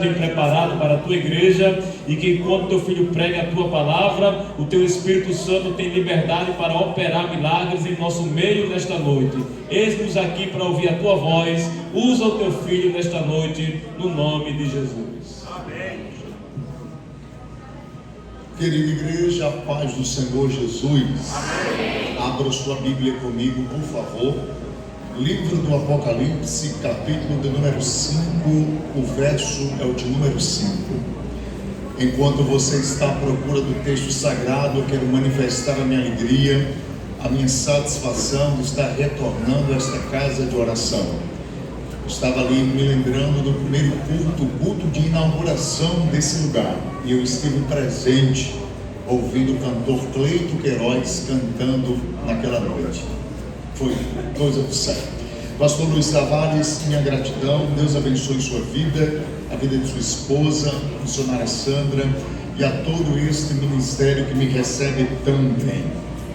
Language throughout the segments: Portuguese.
preparado para a tua igreja, e que enquanto teu filho prega a tua palavra, o teu Espírito Santo tem liberdade para operar milagres em nosso meio nesta noite. Eis-nos aqui para ouvir a tua voz. Usa o teu filho nesta noite, no nome de Jesus. Amém. Querida igreja, a paz do Senhor Jesus. Amém. Abra sua Bíblia comigo, por favor. Livro do Apocalipse, capítulo de número 5, o verso é o de número 5. Enquanto você está à procura do texto sagrado, eu quero manifestar a minha alegria, a minha satisfação de estar retornando a esta casa de oração. Eu estava ali me lembrando do primeiro culto, o culto de inauguração desse lugar, e eu estive presente, ouvindo o cantor Cleito Queiroz cantando naquela noite. Foi coisa do céu. Pastor Luiz Tavares, minha gratidão. Deus abençoe sua vida, a vida de sua esposa, a missionária Sandra, e a todo este ministério que me recebe tão bem.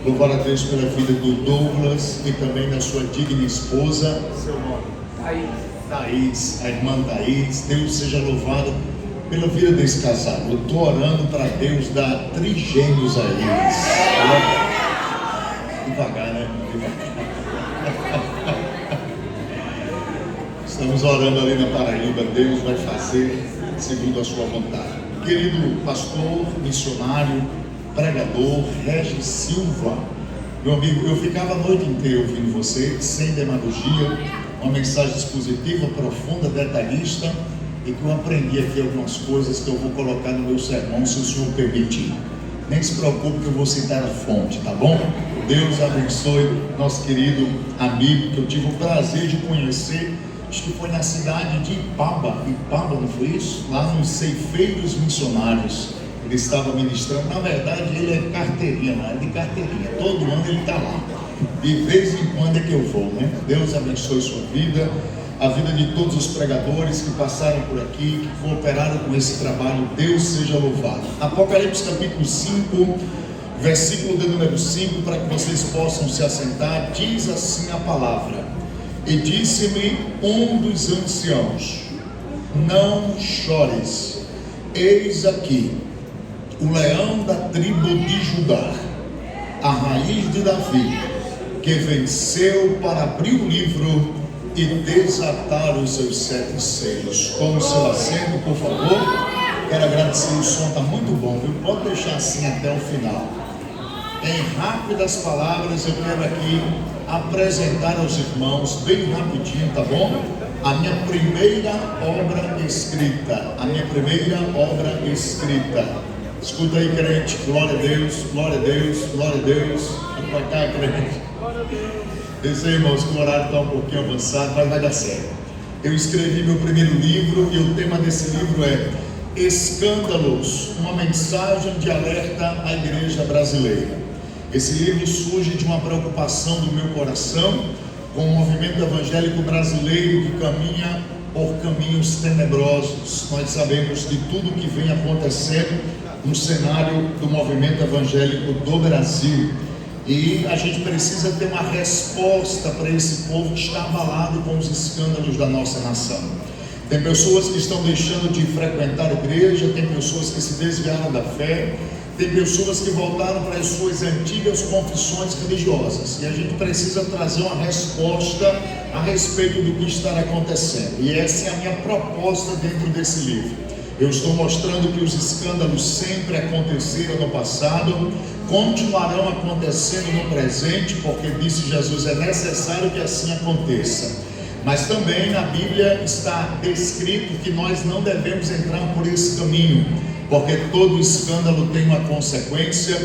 Louvar a Deus pela vida do Douglas e também da sua digna esposa, seu nome? Thaís, a irmã Thaís. Deus seja louvado pela vida desse casal. Eu estou orando para Deus dar trigêmeos a eles. Devagar, né? Devagar. Estamos orando ali na Paraíba. Deus vai fazer segundo a sua vontade. Querido pastor, missionário, pregador Regis Silva, meu amigo, eu ficava a noite inteira ouvindo você, sem demagogia, uma mensagem expositiva, profunda, detalhista, e que eu aprendi aqui algumas coisas que eu vou colocar no meu sermão, se o senhor permitir. Nem se preocupe que eu vou citar a fonte, tá bom? Deus abençoe nosso querido amigo, que eu tive o prazer de conhecer, acho que foi na cidade de Ipaba, não foi isso? Lá nos Ceifeiros Missionários, ele estava ministrando. Na verdade ele é carteirinha, não é de carteirinha, todo ano ele está lá, de vez em quando é que eu vou, né? Deus abençoe sua vida, a vida de todos os pregadores que passaram por aqui, que cooperaram com esse trabalho. Deus seja louvado. Apocalipse capítulo 5, versículo de número 5, para que vocês possam se assentar. Diz assim a palavra: e disse-me um dos anciãos: não chores, eis aqui o leão da tribo de Judá, a raiz de Davi, que venceu para abrir o livro e desatar os seus 7 selos. Tome seu assento, por favor. Quero agradecer, o som está muito bom, viu? Pode deixar assim até o final. Em rápidas palavras, eu quero aqui apresentar aos irmãos, bem rapidinho, tá bom? A minha primeira obra escrita. A minha primeira obra escrita. Escuta aí, crente. Glória a Deus, glória a Deus, glória a Deus. Vem pra cá, crente. Glória a Deus. Eu sei, irmãos, que o horário está um pouquinho avançado, mas vai dar certo. Eu escrevi meu primeiro livro e o tema desse livro é Escândalos, uma mensagem de alerta à igreja brasileira. Esse livro surge de uma preocupação do meu coração com o movimento evangélico brasileiro que caminha por caminhos tenebrosos. Nós sabemos de tudo que vem acontecendo no cenário do movimento evangélico do Brasil. E a gente precisa ter uma resposta para esse povo que está abalado com os escândalos da nossa nação. Tem pessoas que estão deixando de frequentar a igreja, tem pessoas que se desviaram da fé, tem pessoas que voltaram para as suas antigas confissões religiosas. E a gente precisa trazer uma resposta a respeito do que está acontecendo. E essa é a minha proposta dentro desse livro. Eu estou mostrando que os escândalos sempre aconteceram no passado, continuarão acontecendo no presente, porque disse Jesus, é necessário que assim aconteça. Mas também na Bíblia está descrito que nós não devemos entrar por esse caminho, porque todo escândalo tem uma consequência,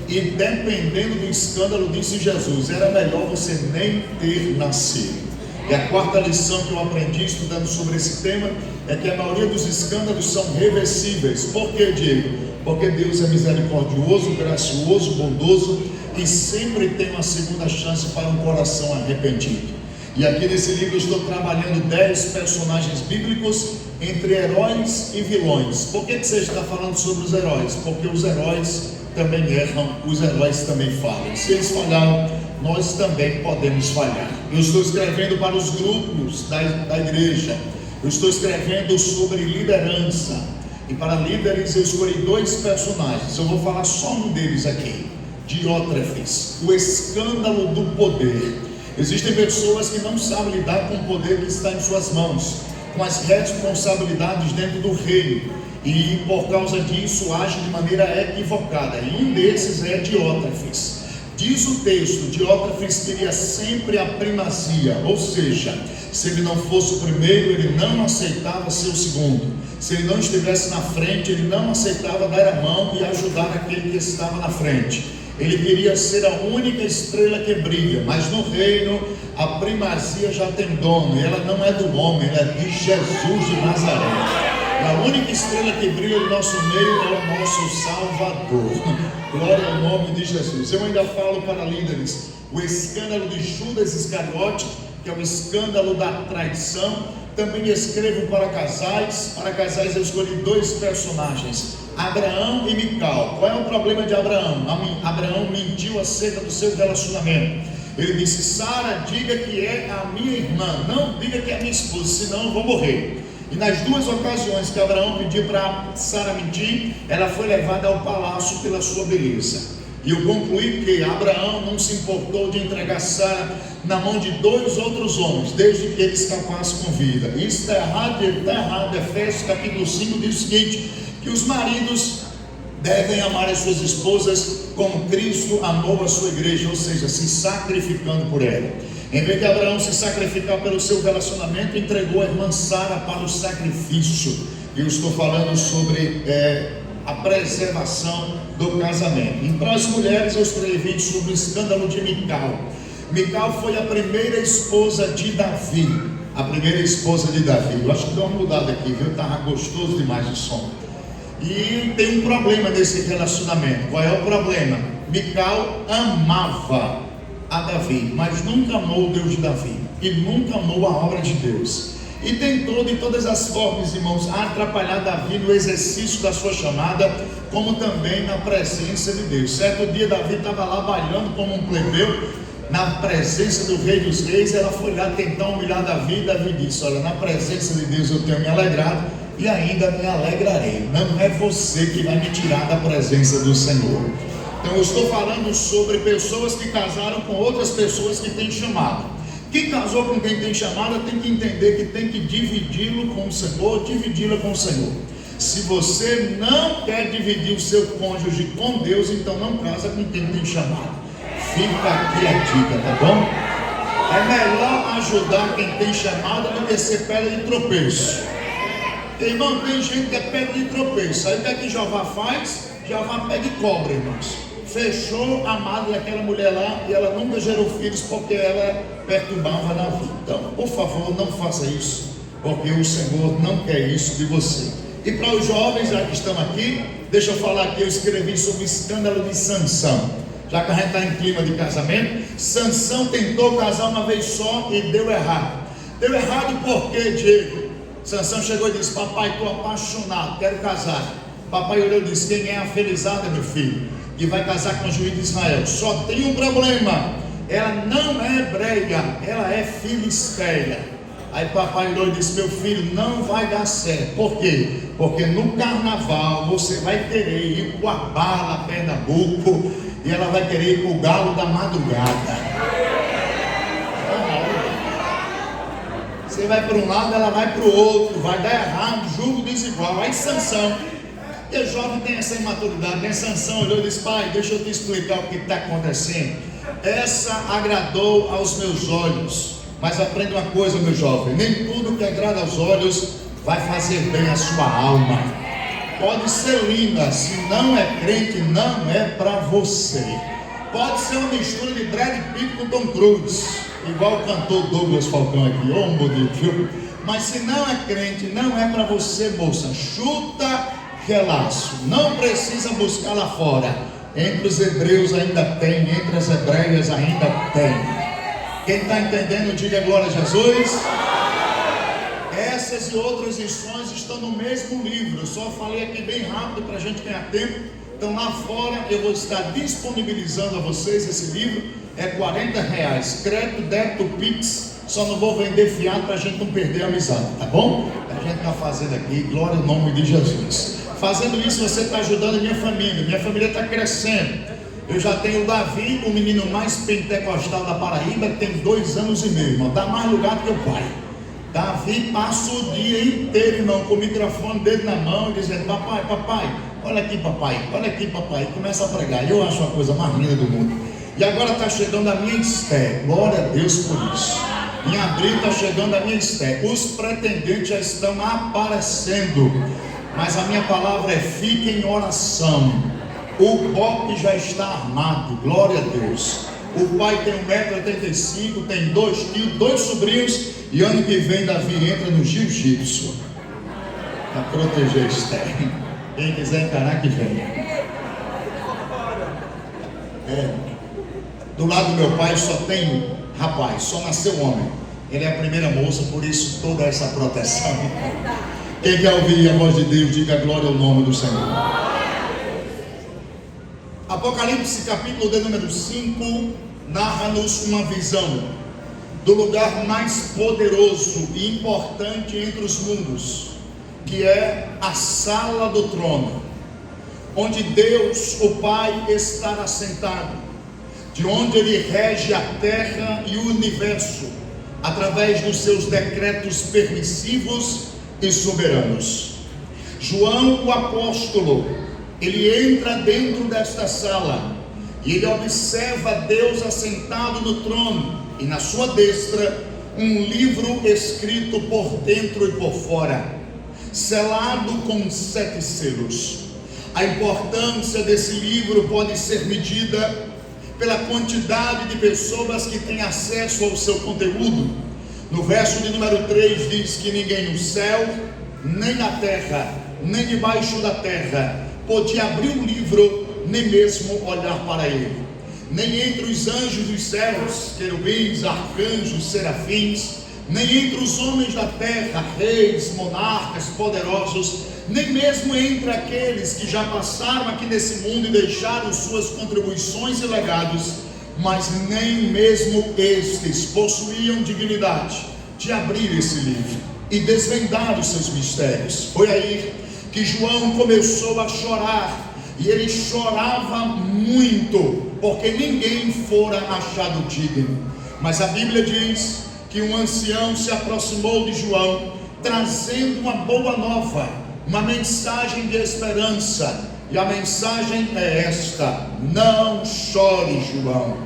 e dependendo do escândalo, disse Jesus, era melhor você nem ter nascido. E a quarta lição que eu aprendi estudando sobre esse tema é que a maioria dos escândalos são reversíveis. Por que, Diego? Porque Deus é misericordioso, gracioso, bondoso e sempre tem uma segunda chance para um coração arrependido. E aqui nesse livro eu estou trabalhando 10 personagens bíblicos entre heróis e vilões. Por que você está falando sobre os heróis? Porque os heróis também erram, os heróis também falham. Se eles falharam, nós também podemos falhar. Eu estou escrevendo para os grupos da igreja. Eu estou escrevendo sobre liderança. E para líderes eu escolhi 2 personagens. Eu vou falar só um deles aqui. Diótrefes, o escândalo do poder. Existem pessoas que não sabem lidar com o poder que está em suas mãos, com as responsabilidades dentro do reino, e por causa disso agem de maneira equivocada. E um desses é Diótrefes. Diz o texto, Diótrefes queria sempre a primazia, ou seja, se ele não fosse o primeiro, ele não aceitava ser o segundo. Se ele não estivesse na frente, ele não aceitava dar a mão e ajudar aquele que estava na frente. Ele queria ser a única estrela que brilha, mas no reino a primazia já tem dono, e ela não é do homem, ela é de Jesus de Nazaré. A única estrela que brilha no nosso meio é o nosso Salvador. Glória ao nome de Jesus. Eu ainda falo para líderes, o escândalo de Judas Iscariote, que é o escândalo da traição. Também escrevo para casais. Para casais eu escolhi 2 personagens, Abraão e Mical. Qual é o problema de Abraão? Abraão mentiu acerca do seu relacionamento. Ele disse: Sara, diga que é a minha irmã, não diga que é a minha esposa, senão eu vou morrer. E nas 2 ocasiões que Abraão pediu para Sara mentir, ela foi levada ao palácio pela sua beleza. E eu concluí que Abraão não se importou de entregar Sara na mão de 2 outros homens, desde que ele escapasse com vida. Isso está errado, ele está errado. Efésios capítulo 5 diz o seguinte, que os maridos devem amar as suas esposas como Cristo amou a sua igreja, ou seja, se sacrificando por ela. Em vez de Abraão se sacrificar pelo seu relacionamento, entregou a irmã Sara para o sacrifício. E eu estou falando sobre a preservação do casamento. E para as mulheres eu escrevi sobre o escândalo de Mical. Mical foi a primeira esposa de Davi. A primeira esposa de Davi. Eu acho que deu uma mudada aqui, viu? Estava gostoso demais o som. E tem um problema nesse relacionamento. Qual é o problema? Mical amava a Davi, mas nunca amou o Deus de Davi, e nunca amou a obra de Deus, e tentou de todas as formas, irmãos, atrapalhar Davi no exercício da sua chamada, como também na presença de Deus. Certo dia Davi estava lá bailando como um plebeu, na presença do Rei dos Reis. Ela foi lá tentar humilhar Davi, e Davi disse: olha, na presença de Deus eu tenho me alegrado, e ainda me alegrarei. Não é você que vai me tirar da presença do Senhor. Então eu estou falando sobre pessoas que casaram com outras pessoas que têm chamado. Quem casou com quem tem chamada tem que entender que tem que dividi-lo com o Senhor, dividi-la com o Senhor. Se você não quer dividir o seu cônjuge com Deus, então não casa com quem tem chamado. Fica aqui a dica, tá bom? É melhor ajudar quem tem chamada do que ser pedra de tropeço. Irmão, tem gente que é pedra de tropeço. Aí o que é que Jeová faz? Jeová pega e cobra, irmãos. Fechou a madre daquela mulher lá, e ela nunca gerou filhos porque ela perturbava na vida. Então, por favor, não faça isso, porque o Senhor não quer isso de você. E para os jovens já que estão aqui, deixa eu falar aqui, eu escrevi sobre o escândalo de Sansão. Já que a gente está em clima de casamento, Sansão tentou casar uma vez só e deu errado. Deu errado por quê, Diego? Sansão chegou e disse: papai, estou apaixonado, quero casar. Papai olhou e disse: quem é a felizada, meu filho, que vai casar com o juiz de Israel? Só tem um problema: ela não é hebreia, ela é filisteia. Aí papai olhou e disse: meu filho, não vai dar certo. Por quê? Porque no carnaval você vai querer ir para a Bala, Pernambuco, e ela vai querer ir para o Galo da Madrugada. Você vai para um lado, ela vai para o outro, vai dar errado, julgo desigual. Aí Sansão, que o jovem tem essa imaturidade, né? Sansão olhou e disse: pai, deixa eu te explicar o que está acontecendo. Essa agradou aos meus olhos, mas aprenda uma coisa, meu jovem: nem tudo que agrada aos olhos vai fazer bem à sua alma. Pode ser linda, se não é crente, não é para você. Pode ser uma mistura de Brad Pitt com Tom Cruise, igual o cantor Douglas Falcão aqui, bonito, viu? Mas se não é crente, não é para você, moça. Chuta relaxo, não precisa buscar lá fora. Entre os hebreus ainda tem, entre as hebreias ainda tem. Quem está entendendo, diga glória a Jesus. Essas e outras lições estão no mesmo livro. Eu só falei aqui bem rápido para a gente ganhar tempo. Então lá fora eu vou estar disponibilizando a vocês esse livro. É R$40, crédito, débito, Pix. Só não vou vender fiado para a gente não perder a amizade, tá bom? gente está fazendo aqui, glória ao nome de Jesus. Fazendo isso, você está ajudando a minha família está crescendo. Eu já tenho o Davi, o menino mais pentecostal da Paraíba, que tem 2 anos e meio, irmão, dá mais lugar do que o pai. Davi passa o dia inteiro, irmão, com o microfone dele na mão, dizendo: papai, olha aqui papai, e começa a pregar. Eu acho a coisa mais linda do mundo. E agora está chegando a minha Esther, glória a Deus por isso. Em abril está chegando a minha Esther. Os pretendentes já estão aparecendo, mas a minha palavra é: fique em oração. O golpe já está armado, glória a Deus. O pai tem 1,85 m, tem 2 quilos, 2 sobrinhos, e ano que vem Davi entra no jiu-jitsu para proteger Esther. Quem quiser encarar, que venha. Do lado do meu pai só tem rapaz, só nasceu homem. Ele é a primeira moça, por isso toda essa proteção. Quem quer ouvir a voz de Deus, diga glória ao nome do Senhor. Apocalipse capítulo de número 5 narra-nos uma visão do lugar mais poderoso e importante entre os mundos, que é a sala do trono, onde Deus, o Pai, estará assentado, de onde Ele rege a terra e o universo, através dos seus decretos permissivos e soberanos. João, o apóstolo, ele entra dentro desta sala e ele observa Deus assentado no trono, e na sua destra um livro escrito por dentro e por fora, selado com 7 selos. A importância desse livro pode ser medida pela quantidade de pessoas que têm acesso ao seu conteúdo. No verso de número 3 diz que ninguém no céu, nem na terra, nem debaixo da terra podia abrir o livro, nem mesmo olhar para ele. Nem entre os anjos dos céus, querubins, arcanjos, serafins, nem entre os homens da terra, reis, monarcas, poderosos, nem mesmo entre aqueles que já passaram aqui nesse mundo e deixaram suas contribuições e legados, mas nem mesmo estes possuíam dignidade de abrir esse livro e desvendar os seus mistérios. Foi aí que João começou a chorar, e ele chorava muito, porque ninguém fora achado digno. Mas a Bíblia diz que um ancião se aproximou de João, trazendo uma boa nova, uma mensagem de esperança, e a mensagem é esta: não chore, João.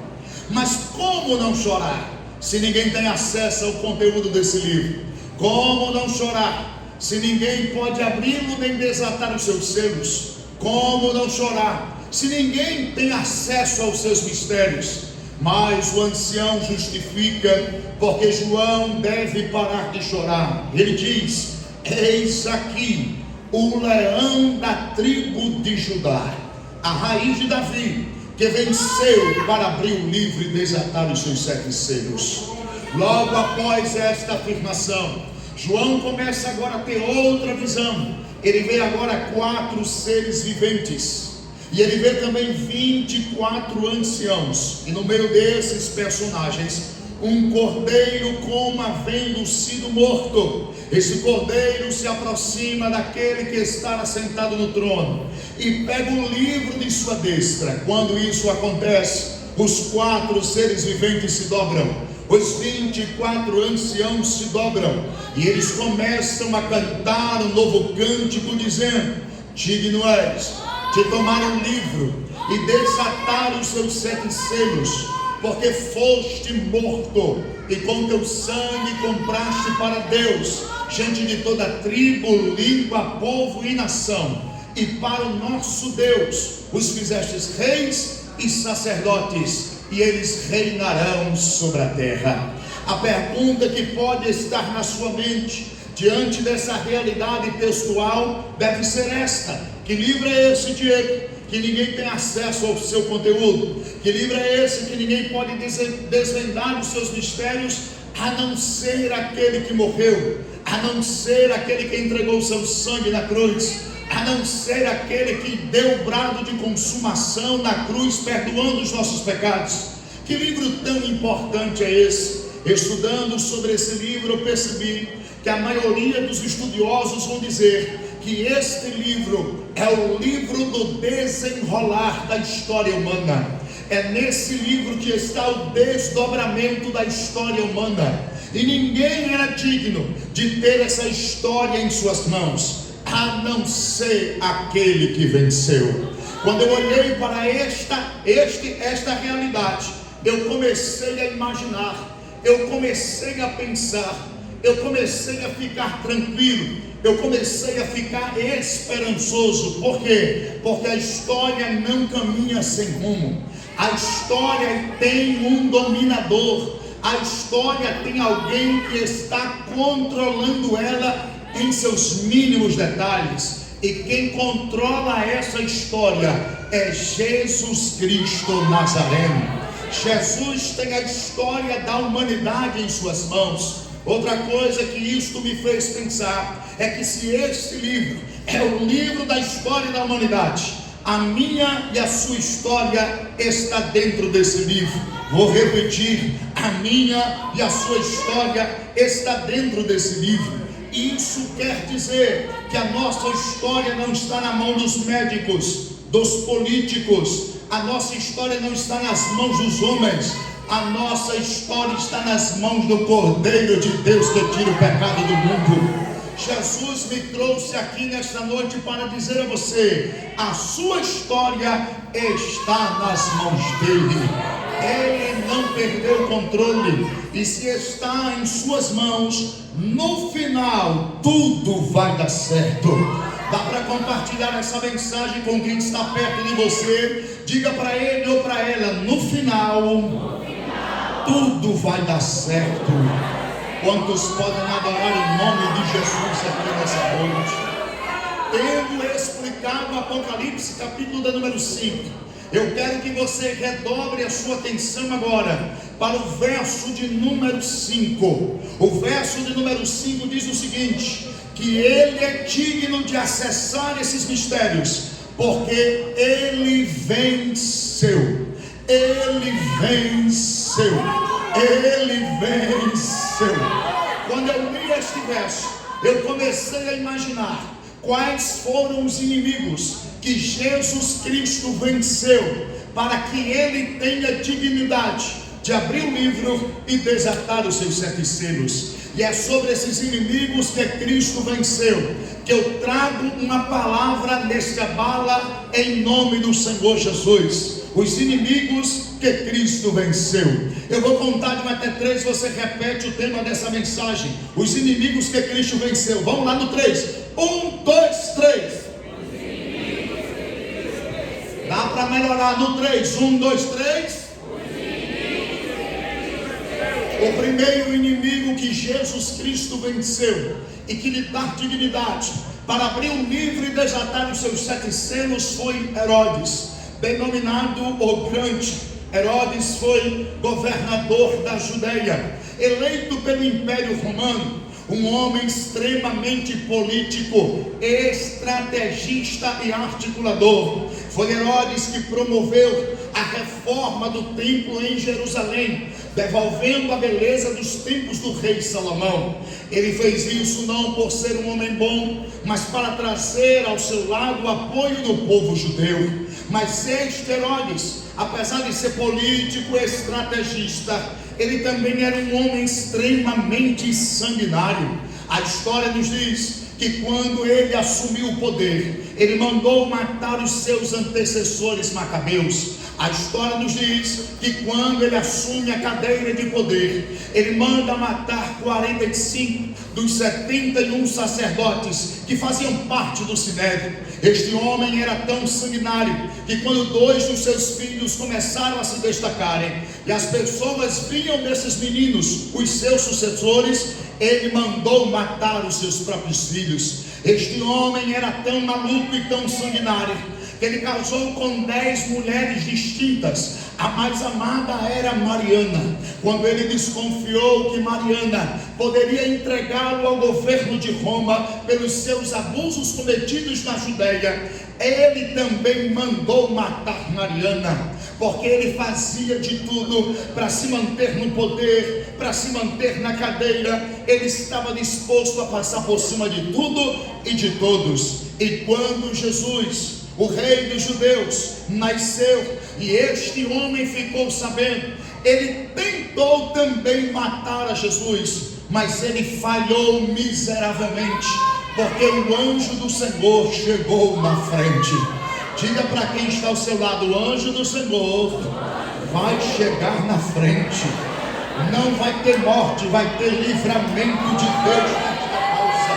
Mas como não chorar, se ninguém tem acesso ao conteúdo desse livro? Como não chorar, se ninguém pode abri-lo nem desatar os seus selos? Como não chorar, se ninguém tem acesso aos seus mistérios? Mas o ancião justifica, porque João deve parar de chorar. Ele diz: eis aqui o leão da tribo de Judá, a raiz de Davi, que venceu para abrir o livro e desatar os seus 7 selos. Logo após esta afirmação, João começa agora a ter outra visão. Ele vê agora 4 seres viventes, e ele vê também 24 anciãos, e no meio desses personagens, um cordeiro como havendo sido morto. Esse cordeiro se aproxima daquele que está assentado no trono, e pega o livro de sua destra. Quando isso acontece, os 4 seres viventes se dobram, os 24 anciãos se dobram, e eles começam a cantar um novo cântico, dizendo: digno és de tomar um livro e desatar os seus 7 selos, porque foste morto, e com teu sangue compraste para Deus gente de toda tribo, língua, povo e nação, e para o nosso Deus os fizestes reis e sacerdotes, e eles reinarão sobre a terra. A pergunta que pode estar na sua mente diante dessa realidade textual deve ser esta: que livro é esse, Diego, que ninguém tem acesso ao seu conteúdo? Que livro é esse que ninguém pode desvendar os seus mistérios, a não ser aquele que morreu, a não ser aquele que entregou o seu sangue na cruz, a não ser aquele que deu o brado de consumação na cruz, perdoando os nossos pecados? Que livro tão importante é esse? Estudando sobre esse livro, eu percebi que a maioria dos estudiosos vão dizer que este livro é o livro do desenrolar da história humana. É nesse livro que está o desdobramento da história humana. E ninguém era digno de ter essa história em suas mãos, a não ser aquele que venceu. Quando eu olhei para esta realidade, eu comecei a imaginar, eu comecei a pensar, eu comecei a ficar tranquilo, eu comecei a ficar esperançoso. Por quê? Porque a história não caminha sem rumo. A história tem um dominador. A história tem alguém que está controlando ela em seus mínimos detalhes. E quem controla essa história é Jesus Cristo Nazareno. Jesus tem a história da humanidade em suas mãos. Outra coisa que isto me fez pensar é que se este livro é o livro da história da humanidade, a minha e a sua história está dentro desse livro. Vou repetir: a minha e a sua história está dentro desse livro. Isso quer dizer que a nossa história não está na mão dos médicos, dos políticos. A nossa história não está nas mãos dos homens. A nossa história está nas mãos do Cordeiro de Deus que tira o pecado do mundo. Jesus me trouxe aqui nesta noite para dizer a você: a sua história está nas mãos dele. Ele não perdeu o controle. E se está em suas mãos, no final tudo vai dar certo. Dá para compartilhar essa mensagem com quem está perto de você. Diga para ele ou para ela: no final tudo vai dar certo. Quantos podem adorar o nome de Jesus aqui nessa noite? Tendo explicado o Apocalipse capítulo de número 5, eu quero que você redobre a sua atenção agora para o verso de número 5. O verso de número 5 diz o seguinte: que ele é digno de acessar esses mistérios, porque ele venceu. Ele venceu. Ele venceu. Quando eu li este verso, eu comecei a imaginar quais foram os inimigos que Jesus Cristo venceu, para que ele tenha dignidade de abrir o livro e desatar os seus 7 selos. E é sobre esses inimigos que Cristo venceu que eu trago uma palavra nesta bala em nome do Senhor Jesus. Os inimigos que Cristo venceu. Eu vou contar de 1 até 3, você repete o tema dessa mensagem: os inimigos que Cristo venceu. Vamos lá no 3. 1, 2, 3. Dá para melhorar no 3. 1, 2, 3. O primeiro inimigo que Jesus Cristo venceu e que lhe dá dignidade para abrir o livro e desatar os seus 7 selos foi Herodes, denominado o Grande. Herodes foi governador da Judeia, eleito pelo Império Romano, um homem extremamente político, estrategista e articulador. Foi Herodes que promoveu a reforma do templo em Jerusalém, devolvendo a beleza dos tempos do rei Salomão. Ele fez isso não por ser um homem bom, mas para trazer ao seu lado o apoio do povo judeu. Mas este Herodes, apesar de ser político e estrategista, ele também era um homem extremamente sanguinário. A história nos diz que quando ele assumiu o poder, ele mandou matar os seus antecessores macabeus. A história nos diz que quando ele assume a cadeira de poder, ele manda matar 45 dos 71 sacerdotes que faziam parte do Sinédrio. Este homem era tão sanguinário que quando 2 dos seus filhos começaram a se destacarem e as pessoas viam nesses meninos os seus sucessores, ele mandou matar os seus próprios filhos. Este homem era tão maluco e tão sanguinário que ele casou com 10 mulheres distintas. A mais amada era Mariana. Quando ele desconfiou que Mariana poderia entregá-lo ao governo de Roma pelos seus abusos cometidos na Judeia, ele também mandou matar Mariana. porque ele fazia de tudo para se manter no poder, para se manter na cadeira. Ele estava disposto a passar por cima de tudo e de todos. E quando Jesus, o rei dos judeus, nasceu e este homem ficou sabendo, ele tentou também matar a Jesus, mas ele falhou miseravelmente, porque o anjo do Senhor chegou na frente. Diga para quem está ao seu lado: o anjo do Senhor vai chegar na frente. Não vai ter morte, vai ter livramento de Deus nesta causa.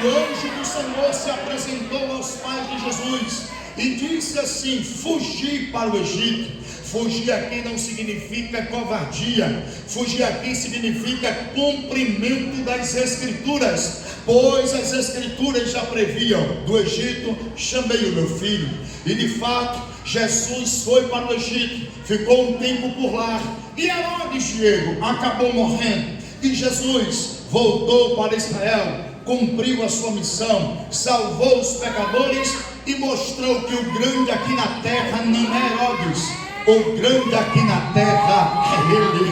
O anjo do Senhor se apresentou aos pais de Jesus e disse assim: fugir para o Egito. Fugir aqui não significa covardia, fugir aqui significa cumprimento das Escrituras, pois as Escrituras já previam: do Egito chamei o meu filho. E de fato Jesus foi para o Egito, ficou um tempo por lá, e Herodes, Diego, acabou morrendo, e Jesus voltou para Israel, cumpriu a sua missão, salvou os pecadores e mostrou que o grande aqui na terra não é Herodes, o grande aqui na terra é ele.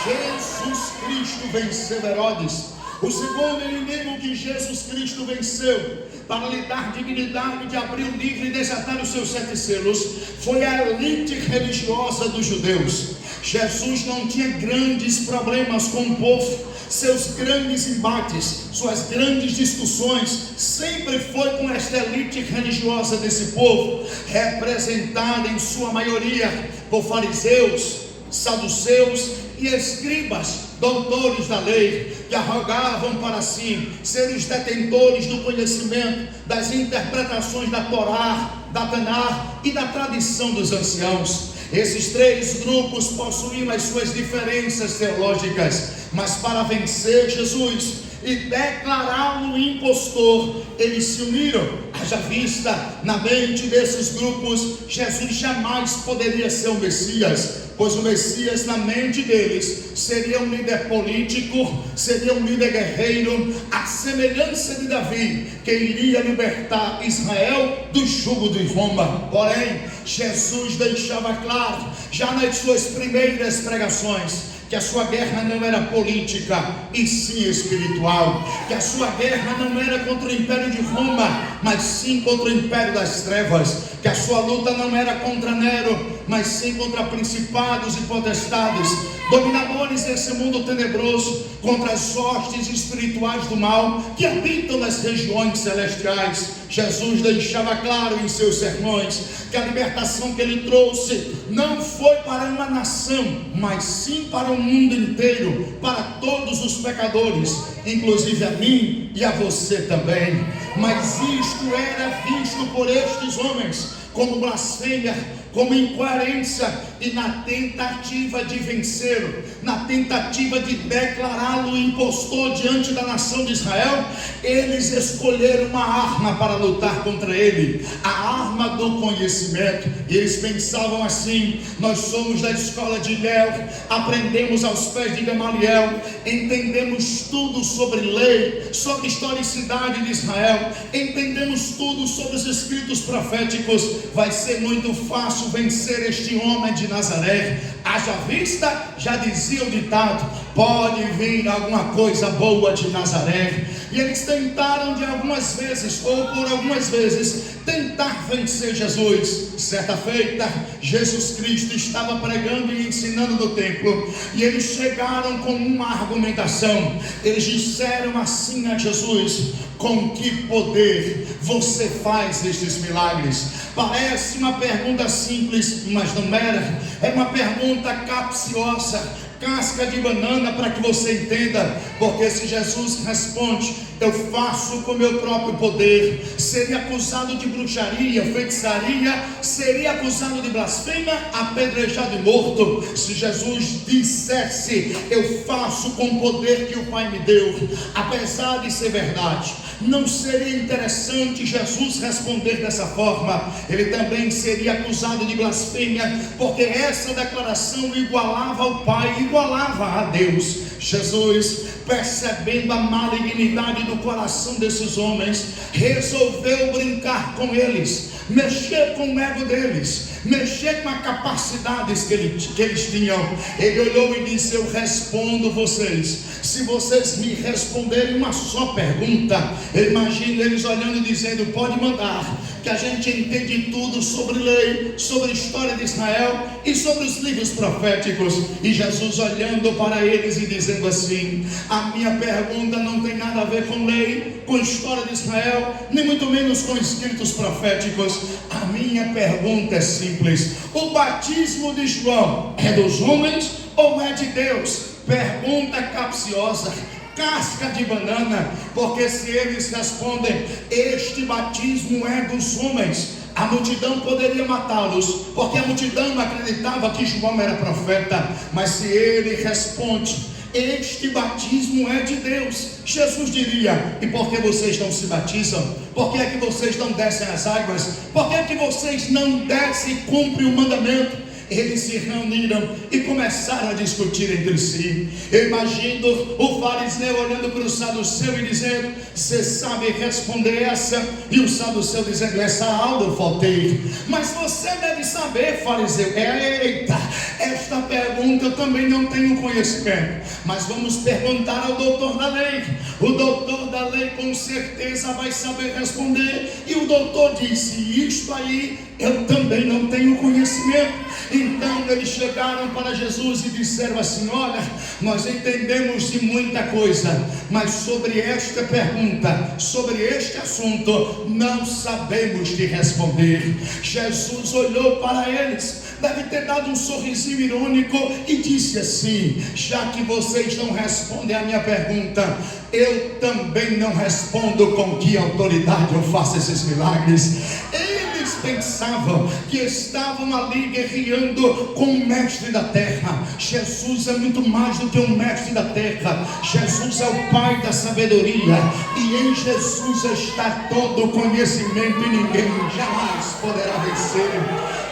Jesus Cristo venceu Herodes. O segundo inimigo que Jesus Cristo venceu para lhe dar dignidade de abrir o livro e desatar os seus 7 selos foi a elite religiosa dos judeus. Jesus não tinha grandes problemas com o povo. Seus grandes embates, suas grandes discussões sempre foi com esta elite religiosa desse povo, representada em sua maioria por fariseus, saduceus e escribas, doutores da lei, que arrogavam para si ser os detentores do conhecimento das interpretações da Torá, da Taná e da tradição dos anciãos. Esses 3 grupos possuíam as suas diferenças teológicas, mas para vencer Jesus e declará-lo impostor, eles se uniram. Haja vista, na mente desses grupos, Jesus jamais poderia ser o Messias, pois o Messias na mente deles seria um líder político, seria um líder guerreiro, à semelhança de Davi, que iria libertar Israel do jugo de Roma. Porém, Jesus deixava claro, já nas suas primeiras pregações, que a sua guerra não era política, e sim espiritual, que a sua guerra não era contra o império de Roma, mas sim contra o império das trevas, que a sua luta não era contra Nero, mas sim contra principados e potestades, dominadores desse mundo tenebroso, contra as hostes espirituais do mal que habitam nas regiões celestiais. Jesus deixava claro em seus sermões que a libertação que ele trouxe não foi para uma nação, mas sim para o mundo inteiro, para todos os pecadores, inclusive a mim e a você também. Mas isto era visto por estes homens como blasfêmia, como incoerência, e na tentativa de vencê-lo, na tentativa de declará-lo impostor diante da nação de Israel, eles escolheram uma arma para lutar contra ele, a arma do conhecimento. E eles pensavam assim: nós somos da escola de Léo, aprendemos aos pés de Gamaliel, entendemos tudo sobre lei, sobre historicidade de Israel, entendemos tudo sobre os escritos proféticos, vai ser muito fácil vencer este homem de Nazaré. Haja vista, já dizia o ditado, pode vir alguma coisa boa de Nazaré. E eles tentaram de algumas vezes, ou por algumas vezes, tentar vencer Jesus. Certa feita, Jesus Cristo estava pregando e ensinando no templo, e eles chegaram com uma argumentação. Eles disseram assim a Jesus: com que poder você faz estes milagres? Parece uma pergunta simples, mas não era. É uma pergunta capciosa, casca de banana, para que você entenda. Porque se Jesus responde: eu faço com meu próprio poder, seria acusado de bruxaria, feitiçaria, seria acusado de blasfêmia, apedrejado e morto. Se Jesus dissesse: eu faço com o poder que o Pai me deu, apesar de ser verdade, não seria interessante Jesus responder dessa forma. Ele também seria acusado de blasfêmia, porque essa declaração igualava ao Pai, igualava a Deus. Jesus, percebendo a malignidade do coração desses homens, resolveu brincar com eles, mexer com o ego deles, mexer com as capacidades que eles tinham. Ele olhou e disse: eu respondo vocês, se vocês me responderem uma só pergunta. Eu imagino eles olhando e dizendo: pode mandar, que a gente entende tudo sobre lei, sobre a história de Israel e sobre os livros proféticos. E Jesus olhando para eles e dizendo assim: a minha pergunta não tem nada a ver com lei, com a história de Israel, nem muito menos com escritos proféticos. A minha pergunta é simples: o batismo de João é dos homens ou é de Deus? Pergunta capciosa, casca de banana, porque se eles respondem: este batismo é dos homens, a multidão poderia matá-los, porque a multidão acreditava que João era profeta. Mas se ele responde: este batismo é de Deus, Jesus diria: e por que vocês não se batizam? Por que é que vocês não descem as águas? Por que é que vocês não descem e cumprem o mandamento? Eles se reuniram e começaram a discutir entre si. Eu imagino o fariseu olhando para o saduceu e dizendo: você sabe responder essa? E o saduceu dizendo: essa aula eu faltei. Mas você deve saber, fariseu. Eita, esta pergunta eu também não tenho conhecimento. Mas vamos perguntar ao doutor da lei. O doutor da lei com certeza vai saber responder. E o doutor disse: isto aí eu também não tenho conhecimento. Então eles chegaram para Jesus e disseram assim: olha, nós entendemos de muita coisa, mas sobre esta pergunta, sobre este assunto, não sabemos te responder. Jesus olhou para eles, deve ter dado um sorrisinho irônico e disse assim: já que vocês não respondem a minha pergunta, eu também não respondo com que autoridade eu faço esses milagres. Eles pensavam que estavam ali guerreando com o mestre da terra. Jesus é muito mais do que um mestre da terra. Jesus é o Pai da sabedoria, e em Jesus está todo o conhecimento, e ninguém jamais poderá vencer.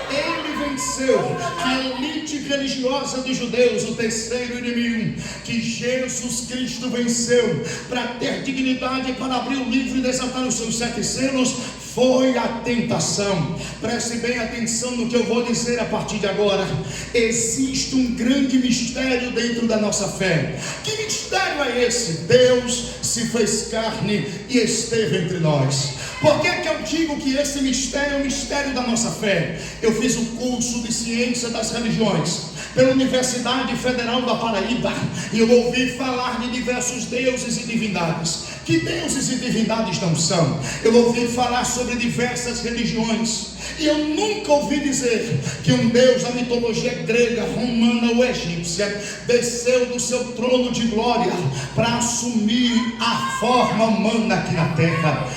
Ele venceu a elite religiosa dos judeus, o terceiro inimigo que Jesus Cristo venceu para ter dignidade para abrir o livro e desatar os seus 7 selos. Foi a tentação. Preste bem atenção no que eu vou dizer a partir de agora. Existe um grande mistério dentro da nossa fé. Que mistério é esse? Deus se fez carne e esteve entre nós. Por que eu digo que esse mistério é o mistério da nossa fé? Eu fiz o curso de ciência das religiões pela Universidade Federal da Paraíba, e eu ouvi falar de diversos deuses e divindades. Que deuses e divindades não são? Eu ouvi falar sobre diversas religiões, e eu nunca ouvi dizer que um deus da mitologia grega, romana ou egípcia desceu do seu trono de glória para assumir a forma humana aqui na terra.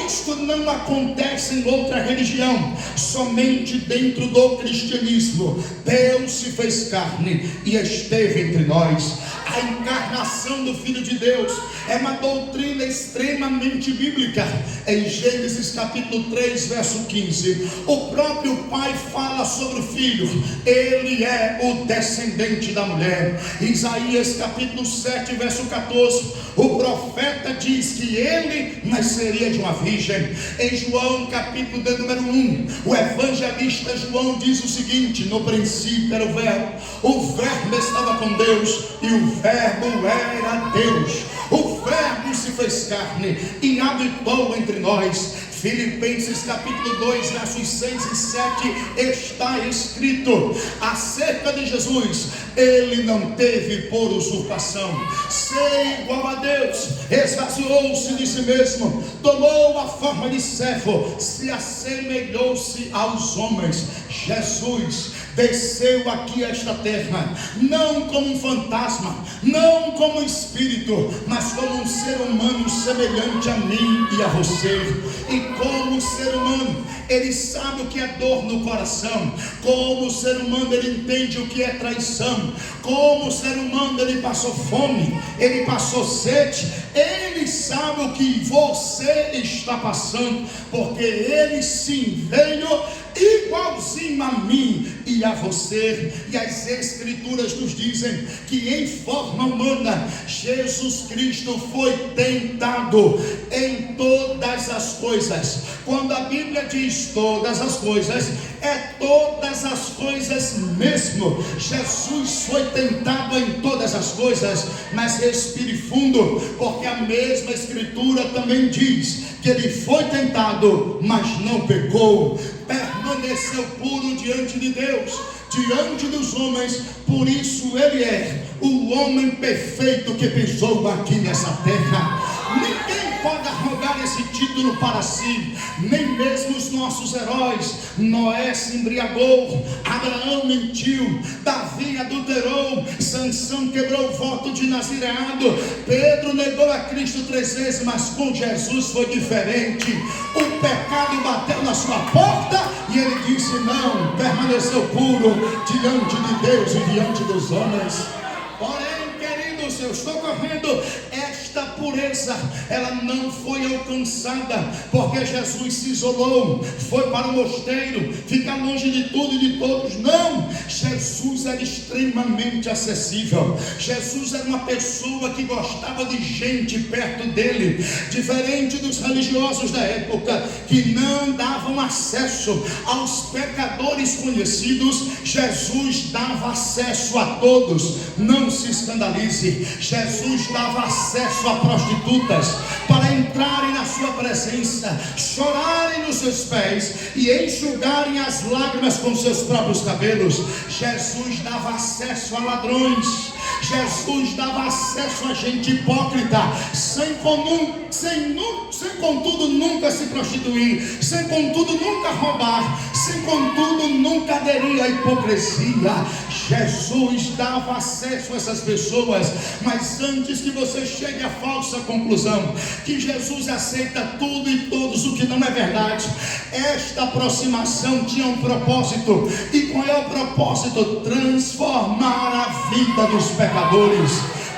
Isto não acontece em outra religião, somente dentro do cristianismo. Deus se fez carne e esteve entre nós. A encarnação do Filho de Deus é uma doutrina extremamente bíblica. Em Gênesis capítulo 3, verso 15, o próprio Pai fala sobre o Filho: ele é o descendente da mulher. Isaías capítulo 7, verso 14, o profeta diz que ele nasceria de uma virgem. Em João capítulo de número 1, o evangelista João diz o seguinte: no princípio era o verbo estava com Deus, e o verbo era Deus. O verbo se fez carne e habitou entre nós. Filipenses capítulo 2, versos 6 e 7, está escrito acerca de Jesus: ele não teve por usurpação ser igual a Deus, esvaziou-se de si mesmo, tomou a forma de servo, se assemelhou-se aos homens. Jesus desceu aqui a esta terra, não como um fantasma, não como um espírito, mas como um ser humano semelhante a mim e a você. E como ser humano, ele sabe o que é dor no coração. Como ser humano, ele entende o que é traição. Como ser humano, ele passou fome, ele passou sede. Ele sabe o que você está passando, porque ele sim veio e igualzinho a mim e a você. E as Escrituras nos dizem que em forma humana Jesus Cristo foi tentado em todas as coisas. Quando a Bíblia diz todas as coisas, é todas as coisas mesmo. Jesus foi tentado em todas as coisas. Mas respire fundo, porque a mesma Escritura também diz que ele foi tentado, mas não pecou, permaneceu puro diante de Deus, diante dos homens. Por isso ele é o homem perfeito que pisou aqui nessa terra. Ninguém pode arrogar esse título para si, nem mesmo os nossos heróis. Noé se embriagou, Abraão mentiu, Davi adulterou, Sansão quebrou o voto de nazireado, Pedro negou a Cristo 3 vezes, mas com Jesus foi diferente. O pecado bateu na sua porta e ele disse não, permaneceu puro diante de Deus e diante dos homens. Porém, queridos, eu estou correndo, esta pureza, ela não foi alcançada, porque Jesus se isolou, foi para o mosteiro, ficar longe de tudo e de todos. Não, Jesus era extremamente acessível. Jesus era uma pessoa que gostava de gente perto dele, diferente dos religiosos da época, que não davam acesso aos pecadores conhecidos. Jesus dava acesso a todos. Não se escandalize, Jesus dava acesso a prostitutas para entrarem na sua presença, chorarem nos seus pés e enxugarem as lágrimas com seus próprios cabelos. Jesus dava acesso a ladrões. Jesus dava acesso a gente hipócrita, sem contudo nunca se prostituir, sem contudo nunca roubar, sem contudo nunca aderir à hipocrisia. Jesus dava acesso a essas pessoas. Mas antes que você chegue à falsa conclusão que Jesus aceita tudo e todos, o que não é verdade, esta aproximação tinha um propósito. E qual é o propósito? Transformar a vida dos pecadores.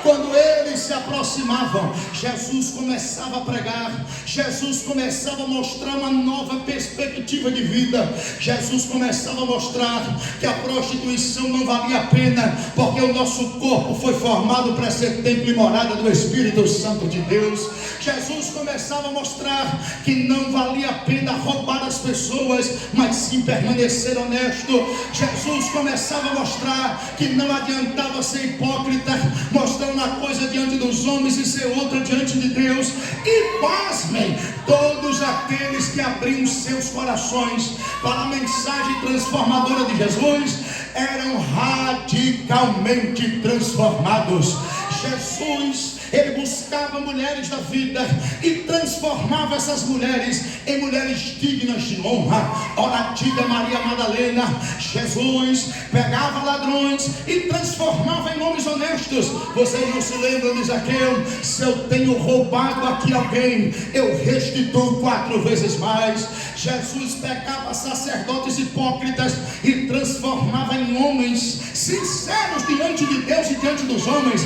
Quando eles se aproximavam, Jesus começava a pregar, Jesus começava a mostrar uma nova perspectiva de vida. Jesus começava a mostrar que a prostituição não valia a pena, porque o nosso corpo foi formado para ser templo e morada do Espírito Santo de Deus. Jesus começava a mostrar que não valia a pena roubar as pessoas, mas sim permanecer honesto. Jesus começava a mostrar que não adiantava ser hipócrita, mostrando uma coisa diante dos homens e ser outra diante de Deus. E pasmem, todos aqueles que abriam seus corações para a mensagem transformadora de Jesus eram radicalmente transformados. Jesus, ele buscava mulheres da vida e transformava essas mulheres em mulheres dignas de honra. Ora, diga Maria Madalena, Jesus pegava ladrões e transformava em homens honestos. Vocês não se lembram de Zaqueu? Se eu tenho roubado aqui alguém, eu restituo 4 vezes mais. Jesus pegava sacerdotes hipócritas e transformava em homens sinceros diante de Deus e diante dos homens.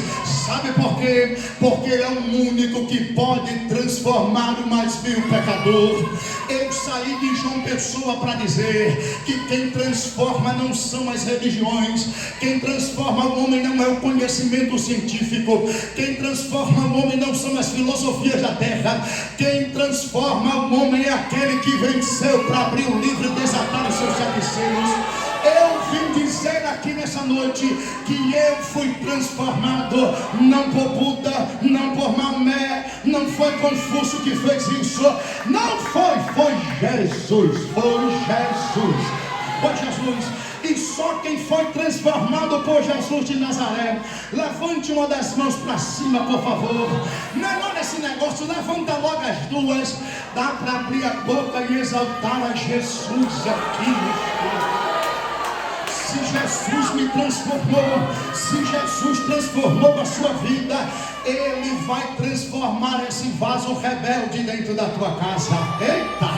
Sabe por quê? Porque ele é o único que pode transformar o mais vil pecador. Eu saí de João Pessoa para dizer que quem transforma não são as religiões, quem transforma o homem não é o conhecimento científico, quem transforma o homem não são as filosofias da terra, quem transforma o homem é aquele que venceu para abrir o livro e desatar os seus sacrifícios. Eu vim dizer aqui nessa noite que eu fui transformado, não por Buda, não por Maomé, não foi Confúcio que fez isso, não foi Jesus, foi Jesus. E só quem foi transformado por Jesus de Nazaré, levante uma das mãos para cima, por favor. Menor esse negócio, levanta logo as duas. Dá para abrir a boca e exaltar a Jesus aqui. Se Jesus me transformou, se Jesus transformou a sua vida, Ele vai transformar esse vaso rebelde dentro da tua casa. Eita!